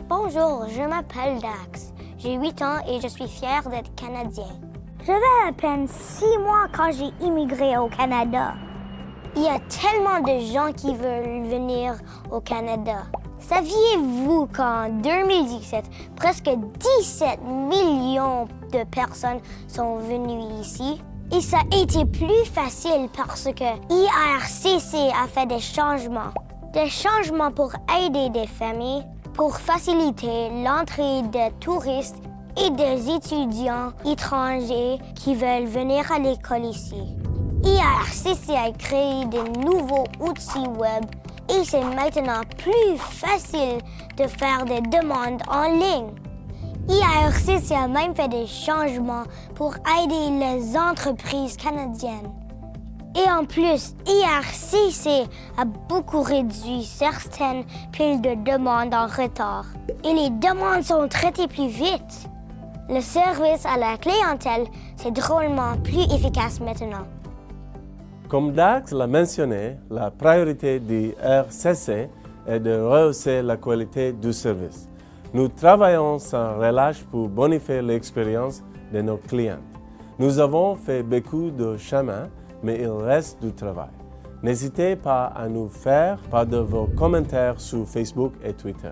Bonjour, je m'appelle Dax. J'ai 8 ans et je suis fier d'être Canadien. J'avais à peine 6 mois quand j'ai immigré au Canada. Il y a tellement de gens qui veulent venir au Canada. Saviez-vous qu'en 2017, presque 17 millions de personnes sont venues ici? Et ça a été plus facile parce que IRCC a fait des changements. Des changements pour aider des familles, pour faciliter l'entrée des touristes et des étudiants étrangers qui veulent venir à l'école ici. IRCC a créé de nouveaux outils web et c'est maintenant plus facile de faire des demandes en ligne. IRCC a même fait des changements pour aider les entreprises canadiennes. Et en plus, IRCC a beaucoup réduit certaines piles de demandes en retard. Et les demandes sont traitées plus vite. Le service à la clientèle, c'est drôlement plus efficace maintenant. Comme Dax l'a mentionné, la priorité du RCC est de rehausser la qualité du service. Nous travaillons sans relâche pour bonifier l'expérience de nos clients. Nous avons fait beaucoup de chemin, mais il reste du travail. N'hésitez pas à nous faire part de vos commentaires sur Facebook et Twitter.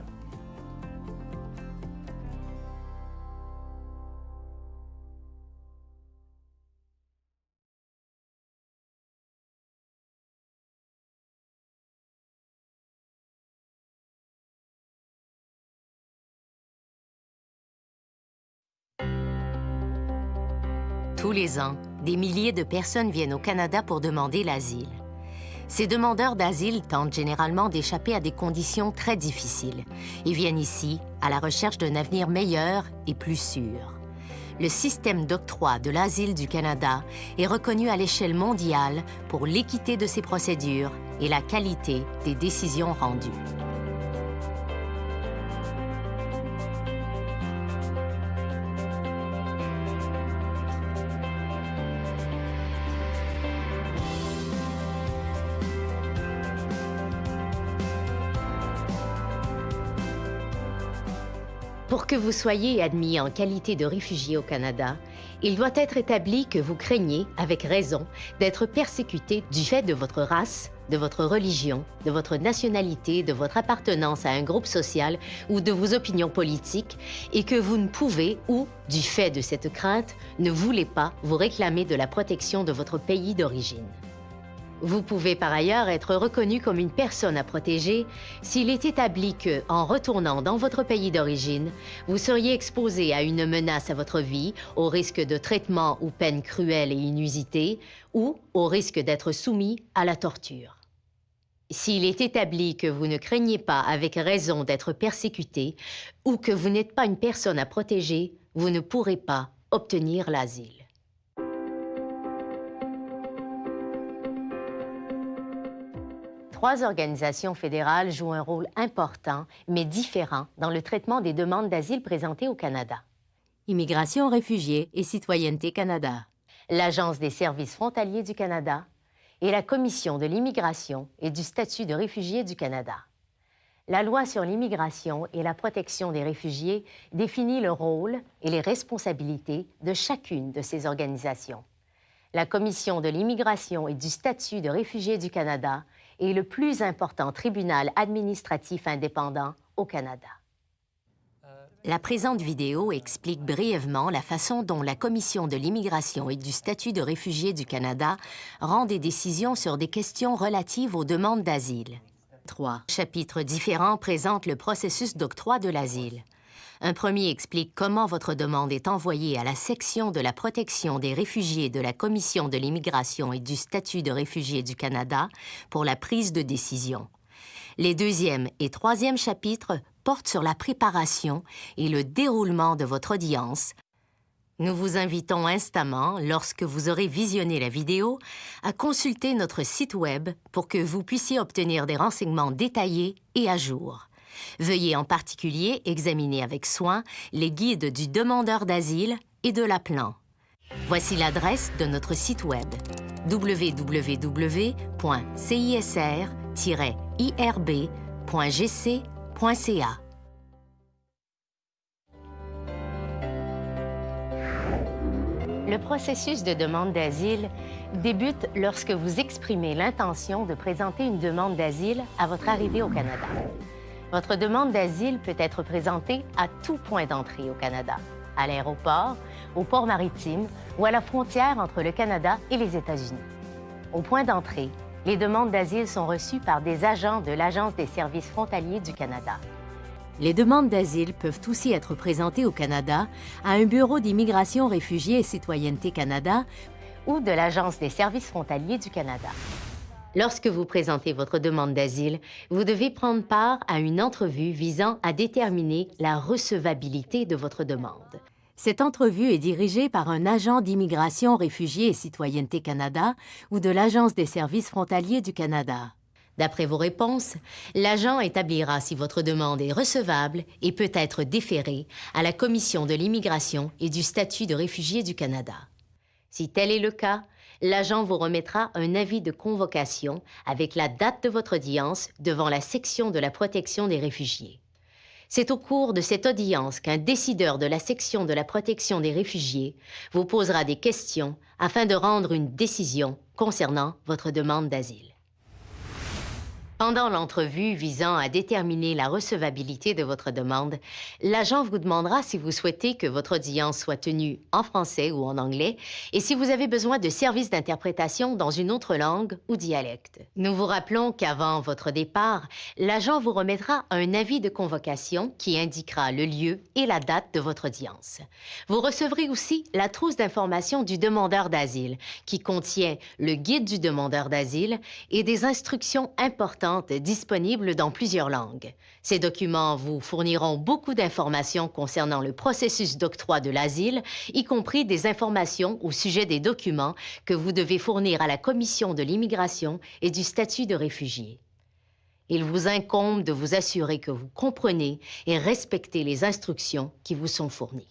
Tous les ans, des milliers de personnes viennent au Canada pour demander l'asile. Ces demandeurs d'asile tentent généralement d'échapper à des conditions très difficiles. Ils viennent ici à la recherche d'un avenir meilleur et plus sûr. Le système d'octroi de l'asile du Canada est reconnu à l'échelle mondiale pour l'équité de ses procédures et la qualité des décisions rendues. Pour que vous soyez admis en qualité de réfugié au Canada, il doit être établi que vous craignez, avec raison, d'être persécuté du fait de votre race, de votre religion, de votre nationalité, de votre appartenance à un groupe social ou de vos opinions politiques et que vous ne pouvez ou, du fait de cette crainte, ne voulez pas vous réclamer de la protection de votre pays d'origine. Vous pouvez par ailleurs être reconnu comme une personne à protéger s'il est établi que, en retournant dans votre pays d'origine, vous seriez exposé à une menace à votre vie, au risque de traitement ou peine cruelle et inusitée, ou au risque d'être soumis à la torture. S'il est établi que vous ne craignez pas avec raison d'être persécuté ou que vous n'êtes pas une personne à protéger, vous ne pourrez pas obtenir l'asile. Trois organisations fédérales jouent un rôle important, mais différent, dans le traitement des demandes d'asile présentées au Canada. Immigration, réfugiés et Citoyenneté Canada, l'Agence des services frontaliers du Canada et la Commission de l'immigration et du statut de réfugié du Canada. La loi sur l'immigration et la protection des réfugiés définit le rôle et les responsabilités de chacune de ces organisations. La Commission de l'immigration et du statut de réfugié du Canada est le plus important tribunal administratif indépendant au Canada. La présente vidéo explique brièvement la façon dont la Commission de l'immigration et du statut de réfugié du Canada rend des décisions sur des questions relatives aux demandes d'asile. 3 chapitres différents présentent le processus d'octroi de l'asile. Un premier explique comment votre demande est envoyée à la section de la protection des réfugiés de la Commission de l'immigration et du statut de réfugié du Canada pour la prise de décision. Les deuxième et troisième chapitres portent sur la préparation et le déroulement de votre audience. Nous vous invitons instamment, lorsque vous aurez visionné la vidéo, à consulter notre site Web pour que vous puissiez obtenir des renseignements détaillés et à jour. Veuillez en particulier examiner avec soin les guides du demandeur d'asile et de l'appelant. Voici l'adresse de notre site Web www.cisr-irb.gc.ca. Le processus de demande d'asile débute lorsque vous exprimez l'intention de présenter une demande d'asile à votre arrivée au Canada. Votre demande d'asile peut être présentée à tout point d'entrée au Canada, à l'aéroport, au port maritime ou à la frontière entre le Canada et les États-Unis. Au point d'entrée, les demandes d'asile sont reçues par des agents de l'Agence des services frontaliers du Canada. Les demandes d'asile peuvent aussi être présentées au Canada à un bureau d'immigration, réfugiés et citoyenneté Canada ou de l'Agence des services frontaliers du Canada. Lorsque vous présentez votre demande d'asile, vous devez prendre part à une entrevue visant à déterminer la recevabilité de votre demande. Cette entrevue est dirigée par un agent d'immigration, réfugiés et citoyenneté Canada ou de l'Agence des services frontaliers du Canada. D'après vos réponses, l'agent établira si votre demande est recevable et peut être déférée à la Commission de l'immigration et du statut de réfugié du Canada. Si tel est le cas, l'agent vous remettra un avis de convocation avec la date de votre audience devant la section de la protection des réfugiés. C'est au cours de cette audience qu'un décideur de la section de la protection des réfugiés vous posera des questions afin de rendre une décision concernant votre demande d'asile. Pendant l'entrevue visant à déterminer la recevabilité de votre demande, l'agent vous demandera si vous souhaitez que votre audience soit tenue en français ou en anglais et si vous avez besoin de services d'interprétation dans une autre langue ou dialecte. Nous vous rappelons qu'avant votre départ, l'agent vous remettra un avis de convocation qui indiquera le lieu et la date de votre audience. Vous recevrez aussi la trousse d'information du demandeur d'asile qui contient le guide du demandeur d'asile et des instructions importantes disponibles dans plusieurs langues. Ces documents vous fourniront beaucoup d'informations concernant le processus d'octroi de l'asile, y compris des informations au sujet des documents que vous devez fournir à la Commission de l'immigration et du statut de réfugié. Il vous incombe de vous assurer que vous comprenez et respectez les instructions qui vous sont fournies.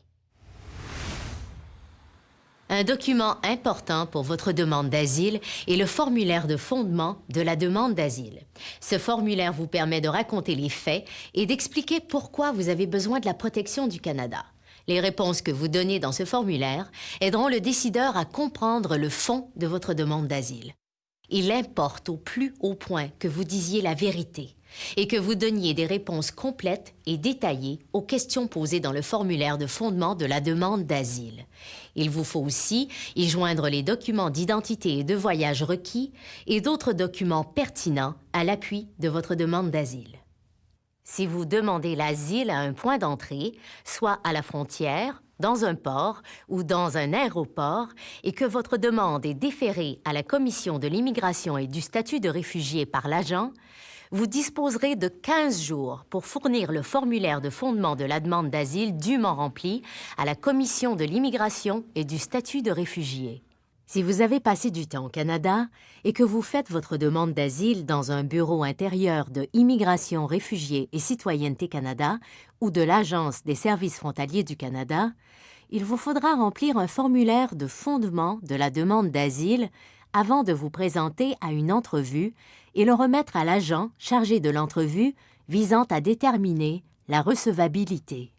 Un document important pour votre demande d'asile est le formulaire de fondement de la demande d'asile. Ce formulaire vous permet de raconter les faits et d'expliquer pourquoi vous avez besoin de la protection du Canada. Les réponses que vous donnez dans ce formulaire aideront le décideur à comprendre le fond de votre demande d'asile. Il importe au plus haut point que vous disiez la vérité et que vous donniez des réponses complètes et détaillées aux questions posées dans le formulaire de fondement de la demande d'asile. Il vous faut aussi y joindre les documents d'identité et de voyage requis et d'autres documents pertinents à l'appui de votre demande d'asile. Si vous demandez l'asile à un point d'entrée, soit à la frontière, dans un port ou dans un aéroport, et que votre demande est déférée à la Commission de l'immigration et du statut de réfugié par l'agent, vous disposerez de 15 jours pour fournir le formulaire de fondement de la demande d'asile dûment rempli à la Commission de l'immigration et du statut de réfugié. Si vous avez passé du temps au Canada et que vous faites votre demande d'asile dans un bureau intérieur de Immigration, Réfugiés et Citoyenneté Canada ou de l'Agence des services frontaliers du Canada, il vous faudra remplir un formulaire de fondement de la demande d'asile avant de vous présenter à une entrevue et le remettre à l'agent chargé de l'entrevue visant à déterminer la recevabilité.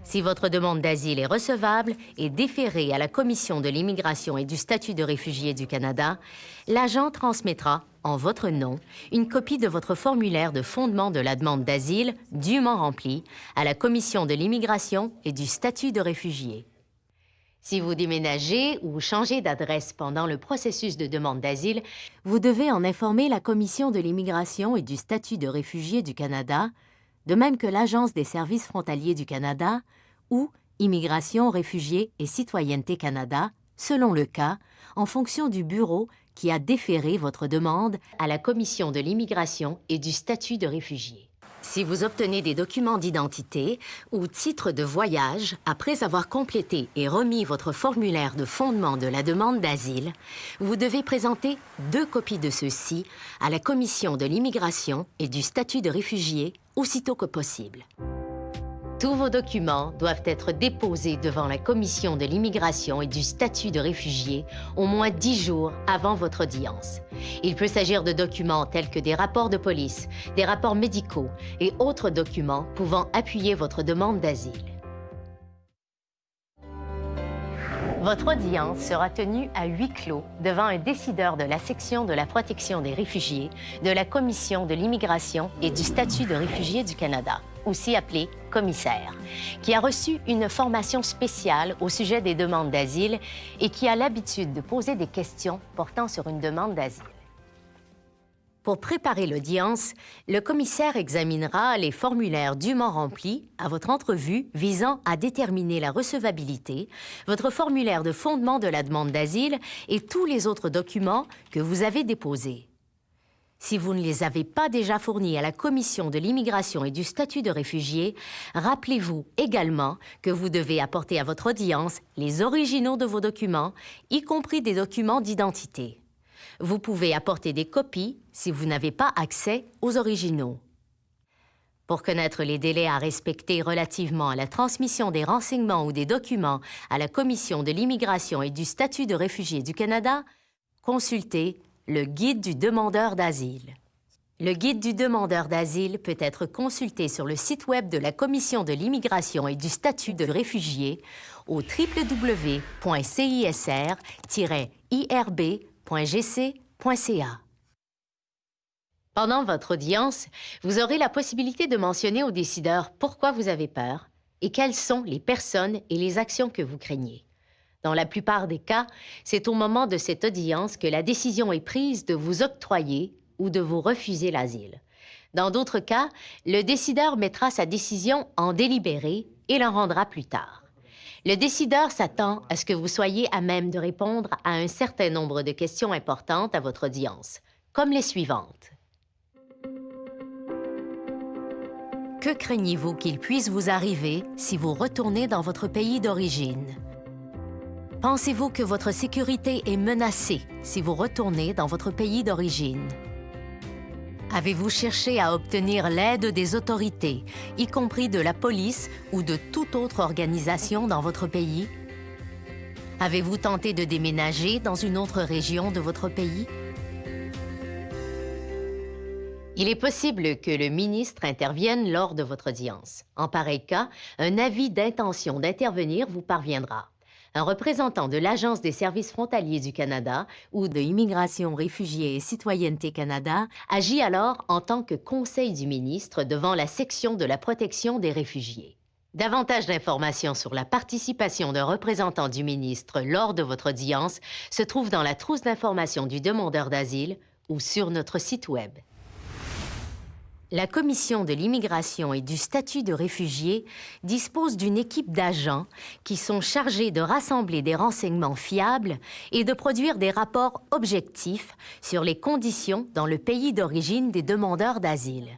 Si votre demande d'asile est recevable et déférée à la Commission de l'immigration et du statut de réfugié du Canada, l'agent transmettra, en votre nom, une copie de votre formulaire de fondement de la demande d'asile dûment rempli à la Commission de l'immigration et du statut de réfugié. Si vous déménagez ou changez d'adresse pendant le processus de demande d'asile, vous devez en informer la Commission de l'immigration et du statut de réfugié du Canada, de même que l'Agence des services frontaliers du Canada ou Immigration, Réfugiés et Citoyenneté Canada, selon le cas, en fonction du bureau qui a déféré votre demande à la Commission de l'immigration et du statut de réfugié. Si vous obtenez des documents d'identité ou titres de voyage après avoir complété et remis votre formulaire de fondement de la demande d'asile, vous devez présenter 2 copies de ceux-ci à la Commission de l'immigration et du statut de réfugié aussitôt que possible. Tous vos documents doivent être déposés devant la Commission de l'immigration et du statut de réfugié au moins 10 jours avant votre audience. Il peut s'agir de documents tels que des rapports de police, des rapports médicaux et autres documents pouvant appuyer votre demande d'asile. Votre audience sera tenue à huis clos devant un décideur de la section de la protection des réfugiés de la Commission de l'immigration et du statut de réfugié du Canada, aussi appelé commissaire, qui a reçu une formation spéciale au sujet des demandes d'asile et qui a l'habitude de poser des questions portant sur une demande d'asile. Pour préparer l'audience, le commissaire examinera les formulaires dûment remplis à votre entrevue visant à déterminer la recevabilité, votre formulaire de fondement de la demande d'asile et tous les autres documents que vous avez déposés. Si vous ne les avez pas déjà fournis à la Commission de l'immigration et du statut de réfugié, rappelez-vous également que vous devez apporter à votre audience les originaux de vos documents, y compris des documents d'identité. Vous pouvez apporter des copies si vous n'avez pas accès aux originaux. Pour connaître les délais à respecter relativement à la transmission des renseignements ou des documents à la Commission de l'immigration et du statut de réfugié du Canada, consultez le Guide du demandeur d'asile. Le Guide du demandeur d'asile peut être consulté sur le site Web de la Commission de l'immigration et du statut de réfugié au www.cisr-irb.gc.ca. Pendant votre audience, vous aurez la possibilité de mentionner au décideur pourquoi vous avez peur et quelles sont les personnes et les actions que vous craignez. Dans la plupart des cas, c'est au moment de cette audience que la décision est prise de vous octroyer ou de vous refuser l'asile. Dans d'autres cas, le décideur mettra sa décision en délibéré et la rendra plus tard. Le décideur s'attend à ce que vous soyez à même de répondre à un certain nombre de questions importantes à votre audience, comme les suivantes. Que craignez-vous qu'il puisse vous arriver si vous retournez dans votre pays d'origine? Pensez-vous que votre sécurité est menacée si vous retournez dans votre pays d'origine? Avez-vous cherché à obtenir l'aide des autorités, y compris de la police ou de toute autre organisation dans votre pays? Avez-vous tenté de déménager dans une autre région de votre pays? Il est possible que le ministre intervienne lors de votre audience. En pareil cas, un avis d'intention d'intervenir vous parviendra. Un représentant de l'Agence des services frontaliers du Canada ou de Immigration, Réfugiés et Citoyenneté Canada agit alors en tant que conseil du ministre devant la section de la protection des réfugiés. Davantage d'informations sur la participation d'un représentant du ministre lors de votre audience se trouvent dans la trousse d'information du demandeur d'asile ou sur notre site Web. La Commission de l'immigration et du statut de réfugié dispose d'une équipe d'agents qui sont chargés de rassembler des renseignements fiables et de produire des rapports objectifs sur les conditions dans le pays d'origine des demandeurs d'asile.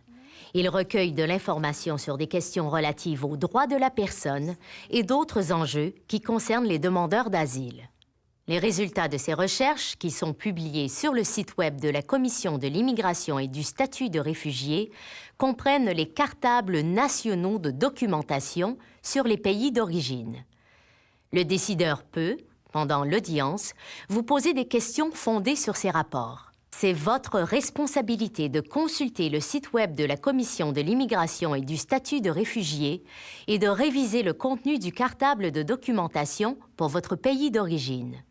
Ils recueillent de l'information sur des questions relatives aux droits de la personne et d'autres enjeux qui concernent les demandeurs d'asile. Les résultats de ces recherches, qui sont publiés sur le site Web de la Commission de l'immigration et du statut de réfugié, comprennent les cartables nationaux de documentation sur les pays d'origine. Le décideur peut, pendant l'audience, vous poser des questions fondées sur ces rapports. C'est votre responsabilité de consulter le site Web de la Commission de l'immigration et du statut de réfugié et de réviser le contenu du cartable de documentation pour votre pays d'origine.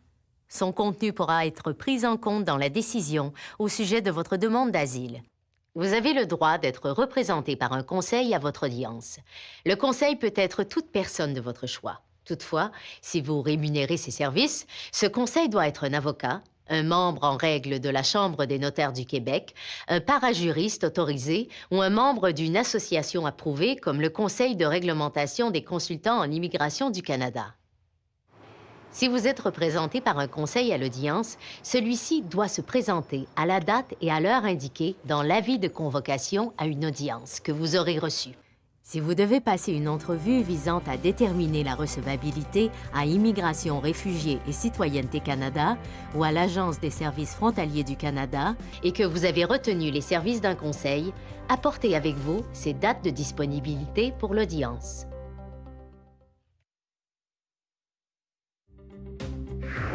Son contenu pourra être pris en compte dans la décision au sujet de votre demande d'asile. Vous avez le droit d'être représenté par un conseil à votre audience. Le conseil peut être toute personne de votre choix. Toutefois, si vous rémunérez ses services, ce conseil doit être un avocat, un membre en règle de la Chambre des notaires du Québec, un parajuriste autorisé ou un membre d'une association approuvée comme le Conseil de réglementation des consultants en immigration du Canada. Si vous êtes représenté par un conseil à l'audience, celui-ci doit se présenter à la date et à l'heure indiquée dans l'avis de convocation à une audience que vous aurez reçu. Si vous devez passer une entrevue visant à déterminer la recevabilité à Immigration, Réfugiés et Citoyenneté Canada ou à l'Agence des services frontaliers du Canada et que vous avez retenu les services d'un conseil, apportez avec vous ces dates de disponibilité pour l'audience.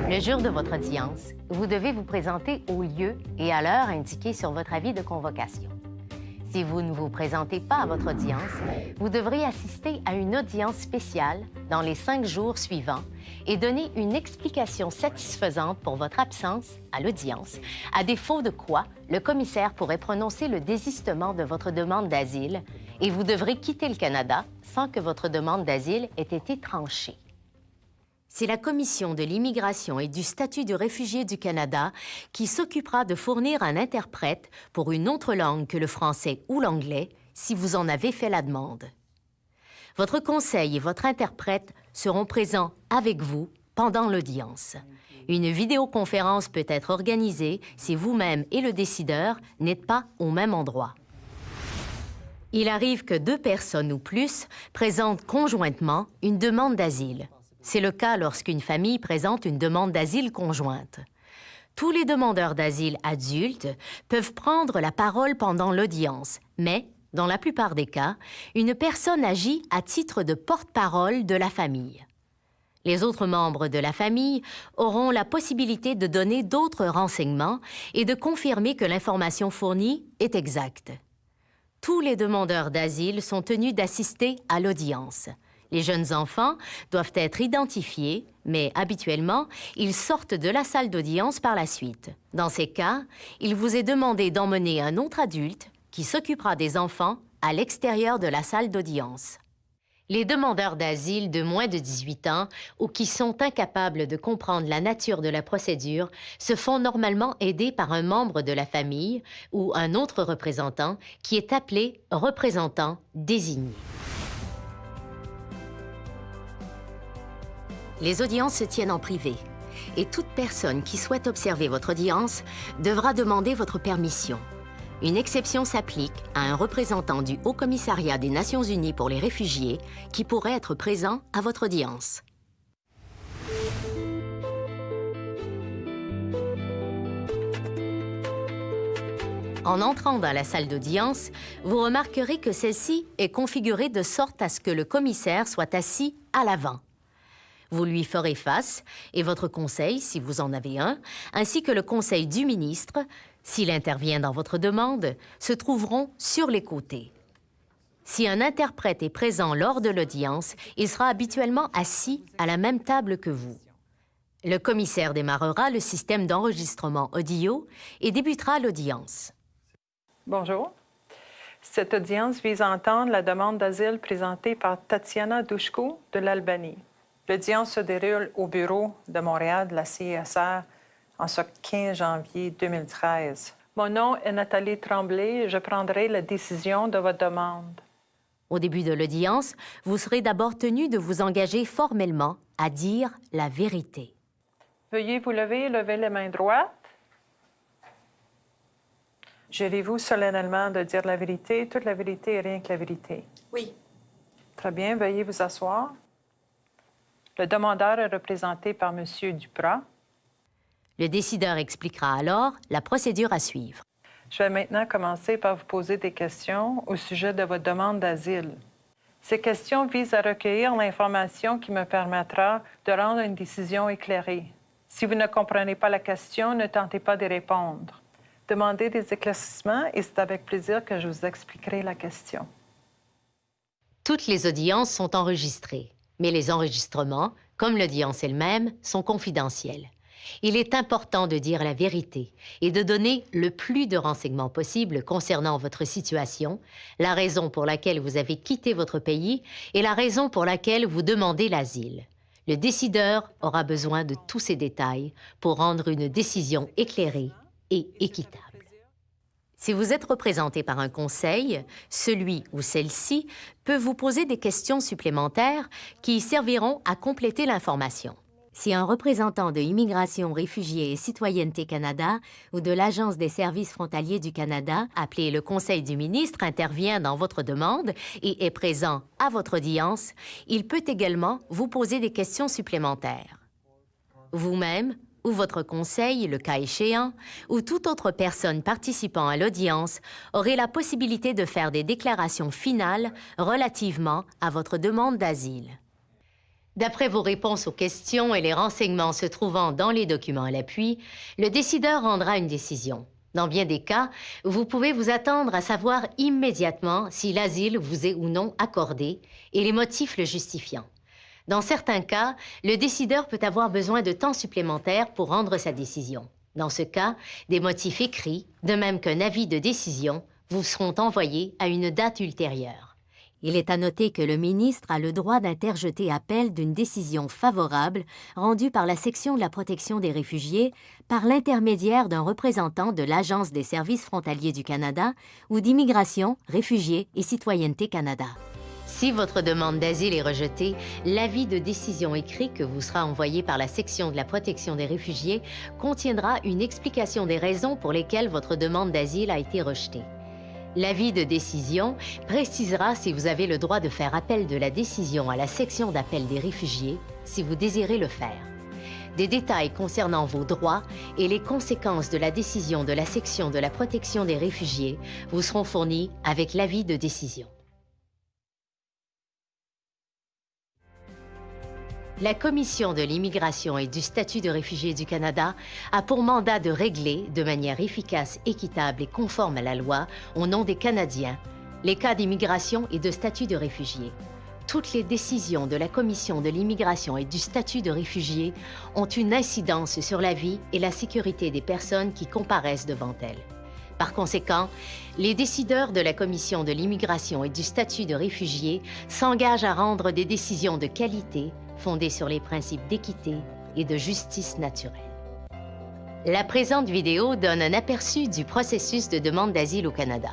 Le jour de votre audience, vous devez vous présenter au lieu et à l'heure indiquée sur votre avis de convocation. Si vous ne vous présentez pas à votre audience, vous devrez assister à une audience spéciale dans les 5 jours suivants et donner une explication satisfaisante pour votre absence à l'audience, à défaut de quoi le commissaire pourrait prononcer le désistement de votre demande d'asile et vous devrez quitter le Canada sans que votre demande d'asile ait été tranchée. C'est la Commission de l'immigration et du statut de réfugié du Canada qui s'occupera de fournir un interprète pour une autre langue que le français ou l'anglais si vous en avez fait la demande. Votre conseil et votre interprète seront présents avec vous pendant l'audience. Une vidéoconférence peut être organisée si vous-même et le décideur n'êtes pas au même endroit. Il arrive que 2 personnes ou plus présentent conjointement une demande d'asile. C'est le cas lorsqu'une famille présente une demande d'asile conjointe. Tous les demandeurs d'asile adultes peuvent prendre la parole pendant l'audience, mais, dans la plupart des cas, une personne agit à titre de porte-parole de la famille. Les autres membres de la famille auront la possibilité de donner d'autres renseignements et de confirmer que l'information fournie est exacte. Tous les demandeurs d'asile sont tenus d'assister à l'audience. Les jeunes enfants doivent être identifiés, mais habituellement, ils sortent de la salle d'audience par la suite. Dans ces cas, il vous est demandé d'emmener un autre adulte qui s'occupera des enfants à l'extérieur de la salle d'audience. Les demandeurs d'asile de moins de 18 ans ou qui sont incapables de comprendre la nature de la procédure se font normalement aider par un membre de la famille ou un autre représentant qui est appelé représentant désigné. Les audiences se tiennent en privé et toute personne qui souhaite observer votre audience devra demander votre permission. Une exception s'applique à un représentant du Haut-Commissariat des Nations Unies pour les réfugiés qui pourrait être présent à votre audience. En entrant dans la salle d'audience, vous remarquerez que celle-ci est configurée de sorte à ce que le commissaire soit assis à l'avant. Vous lui ferez face, et votre conseil, si vous en avez un, ainsi que le conseil du ministre, s'il intervient dans votre demande, se trouveront sur les côtés. Si un interprète est présent lors de l'audience, il sera habituellement assis à la même table que vous. Le commissaire démarrera le système d'enregistrement audio et débutera l'audience. Bonjour. Cette audience vise à entendre la demande d'asile présentée par Tatiana Dushko de l'Albanie. L'audience se déroule au bureau de Montréal de la CISR en ce 15 janvier 2013. Mon nom est Nathalie Tremblay et je prendrai la décision de votre demande. Au début de l'audience, vous serez d'abord tenu de vous engager formellement à dire la vérité. Veuillez vous lever et lever les mains droites. Jurez-vous solennellement de dire la vérité, toute la vérité et rien que la vérité? Oui. Très bien, veuillez vous asseoir. Le demandeur est représenté par M. Duprat. Le décideur expliquera alors la procédure à suivre. Je vais maintenant commencer par vous poser des questions au sujet de votre demande d'asile. Ces questions visent à recueillir l'information qui me permettra de rendre une décision éclairée. Si vous ne comprenez pas la question, ne tentez pas de répondre. Demandez des éclaircissements et c'est avec plaisir que je vous expliquerai la question. Toutes les audiences sont enregistrées, mais les enregistrements, comme l'audience elle-même, sont confidentiels. Il est important de dire la vérité et de donner le plus de renseignements possible concernant votre situation, la raison pour laquelle vous avez quitté votre pays et la raison pour laquelle vous demandez l'asile. Le décideur aura besoin de tous ces détails pour rendre une décision éclairée et équitable. Si vous êtes représenté par un conseil, celui ou celle-ci peut vous poser des questions supplémentaires qui serviront à compléter l'information. Si un représentant de Immigration, Réfugiés et Citoyenneté Canada ou de l'Agence des services frontaliers du Canada, appelé le Conseil du ministre, intervient dans votre demande et est présent à votre audience, il peut également vous poser des questions supplémentaires. Vous-même ou votre conseil, le cas échéant, ou toute autre personne participant à l'audience aurait la possibilité de faire des déclarations finales relativement à votre demande d'asile. D'après vos réponses aux questions et les renseignements se trouvant dans les documents à l'appui, le décideur rendra une décision. Dans bien des cas, vous pouvez vous attendre à savoir immédiatement si l'asile vous est ou non accordé et les motifs le justifiant. Dans certains cas, le décideur peut avoir besoin de temps supplémentaire pour rendre sa décision. Dans ce cas, des motifs écrits, de même qu'un avis de décision, vous seront envoyés à une date ultérieure. Il est à noter que le ministre a le droit d'interjeter appel d'une décision favorable rendue par la section de la protection des réfugiés par l'intermédiaire d'un représentant de l'Agence des services frontaliers du Canada ou d'Immigration, Réfugiés et Citoyenneté Canada. Si votre demande d'asile est rejetée, l'avis de décision écrit que vous sera envoyé par la section de la protection des réfugiés contiendra une explication des raisons pour lesquelles votre demande d'asile a été rejetée. L'avis de décision précisera si vous avez le droit de faire appel de la décision à la section d'appel des réfugiés si vous désirez le faire. Des détails concernant vos droits et les conséquences de la décision de la section de la protection des réfugiés vous seront fournis avec l'avis de décision. La Commission de l'immigration et du statut de réfugié du Canada a pour mandat de régler, de manière efficace, équitable et conforme à la loi, au nom des Canadiens, les cas d'immigration et de statut de réfugié. Toutes les décisions de la Commission de l'immigration et du statut de réfugié ont une incidence sur la vie et la sécurité des personnes qui comparaissent devant elles. Par conséquent, les décideurs de la Commission de l'immigration et du statut de réfugié s'engagent à rendre des décisions de qualité fondées sur les principes d'équité et de justice naturelle. La présente vidéo donne un aperçu du processus de demande d'asile au Canada.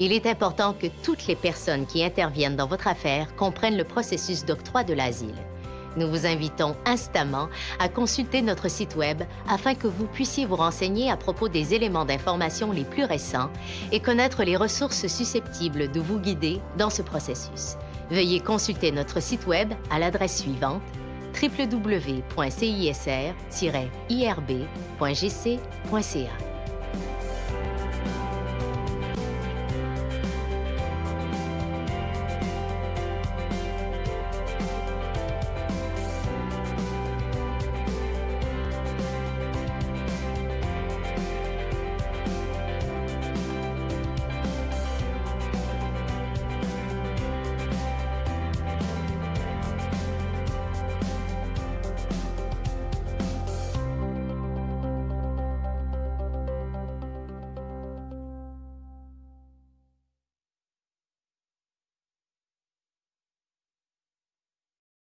Il est important que toutes les personnes qui interviennent dans votre affaire comprennent le processus d'octroi de l'asile. Nous vous invitons instamment à consulter notre site Web afin que vous puissiez vous renseigner à propos des éléments d'information les plus récents et connaître les ressources susceptibles de vous guider dans ce processus. Veuillez consulter notre site Web à l'adresse suivante www.cisr-irb.gc.ca.